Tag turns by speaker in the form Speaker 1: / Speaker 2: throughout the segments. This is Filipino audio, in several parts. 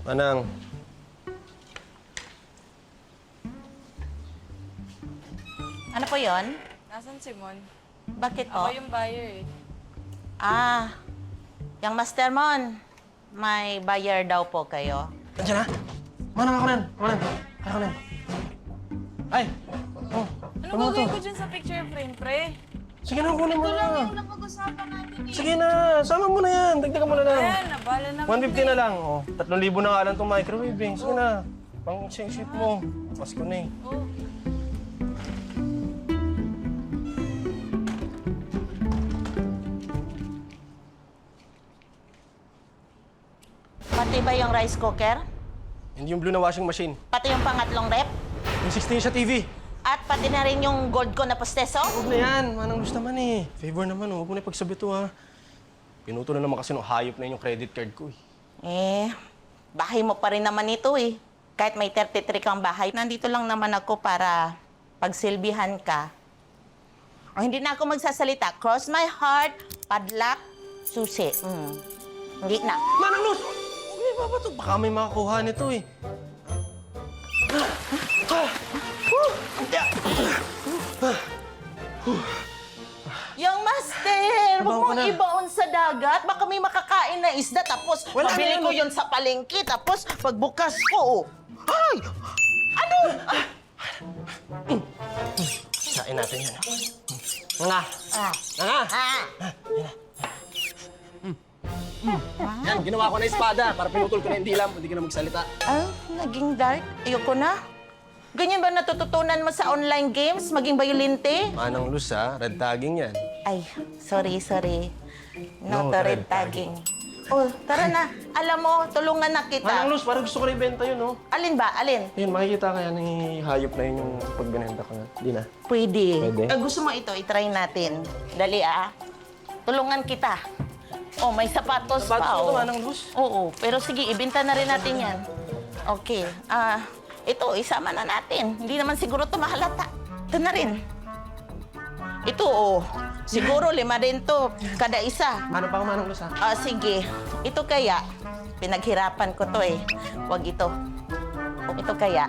Speaker 1: Manang.
Speaker 2: Ano po yon?
Speaker 3: Nasaan si Mon?
Speaker 2: Bakit po?
Speaker 3: Ako yung buyer eh.
Speaker 2: Yung Master Mon, may buyer daw po kayo.
Speaker 1: Nandiyan na? Manang ako nan. Manang. Ako nan. Ay! Oh,
Speaker 3: Ano gagawin ko dyan sa picture frame, pre?
Speaker 1: Sige na, kunin mo
Speaker 3: Ito
Speaker 1: na.
Speaker 3: lang yung napag-usapan natin eh.
Speaker 1: Sige na, sama mo na yan. Dagdagan mo na lang.
Speaker 3: Ayan, nabala na.
Speaker 1: 150 na lang. Oh, 3,000 na nga lang itong microwave eh. Sige na. Pang ship mo. Pasko na eh.
Speaker 3: Oh.
Speaker 2: Pati ba yung rice cooker?
Speaker 1: Hindi yung blue na washing machine.
Speaker 2: Pati yung pangatlong rep?
Speaker 1: Yung 16 sa TV.
Speaker 2: At pati na rin yung gold ko na posteso?
Speaker 1: Huwag na yan. Manang gusto naman eh. Favor naman. Huwag mo na ipagsabi to ha. Pinuto na naman kasi nung hayop na yun yung credit card ko eh.
Speaker 2: Bahay mo pa rin naman ito eh. Kahit may 33 kang bahay, nandito lang naman ako para pagsilbihan ka. O hindi na ako magsasalita. Cross my heart, padlock, susi. Hindi na.
Speaker 1: Manang Luz! Huwag na ba to? Baka may makakuha nito eh.
Speaker 2: Yung master,
Speaker 1: Ibaon
Speaker 2: huwag
Speaker 1: ko
Speaker 2: mong
Speaker 1: na.
Speaker 2: ibaon sa dagat. Baka may makakain na isda. Tapos,
Speaker 1: Wala
Speaker 2: mabili
Speaker 1: na
Speaker 2: ko
Speaker 1: yun.
Speaker 2: yun sa palengke. Tapos, pagbukas ko, ay! Ano?
Speaker 1: Sain natin yan. Nga! Nga! Yan, ginawa ko na espada para pinutol ko na yung dilam. Hindi ka na magsalita.
Speaker 2: Naging dark. Ayoko na. Ganyan ba natututunan mo sa online games? Maging bayolente?
Speaker 1: Manang Luz ha, red tagging yan.
Speaker 2: Ay, sorry.
Speaker 1: No
Speaker 2: No,
Speaker 1: to
Speaker 2: to
Speaker 1: red
Speaker 2: red tagging. Oh, tara na. Alam mo, tulungan na kita.
Speaker 1: Manang Luz, parang gusto ko na ibenta yun, oh.
Speaker 2: Alin ba? Alin?
Speaker 1: Ayun, makikita kaya ni hayop na yun yung pagbinenta ko na. Di na.
Speaker 2: Pwede.
Speaker 1: Pwede.
Speaker 2: Gusto mo ito, itry natin. Dali Tulungan kita. Oh, may sapatos
Speaker 1: Sapatos
Speaker 2: pa.
Speaker 1: mo to,
Speaker 2: oh.
Speaker 1: Manang Luz?
Speaker 2: Oo, pero sige, ibenta na rin natin yan. Okay. Ito, isama na natin. Hindi naman siguro ito mahalata. Ito na rin. Ito, siguro 5 din to kada isa.
Speaker 1: Ano pa ako, Manang Luz, ha?
Speaker 2: Sige. Ito kaya, pinaghirapan ko to eh. Huwag ito. Ito kaya,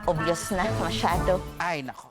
Speaker 2: obvious na masyado.
Speaker 4: Ay, nako.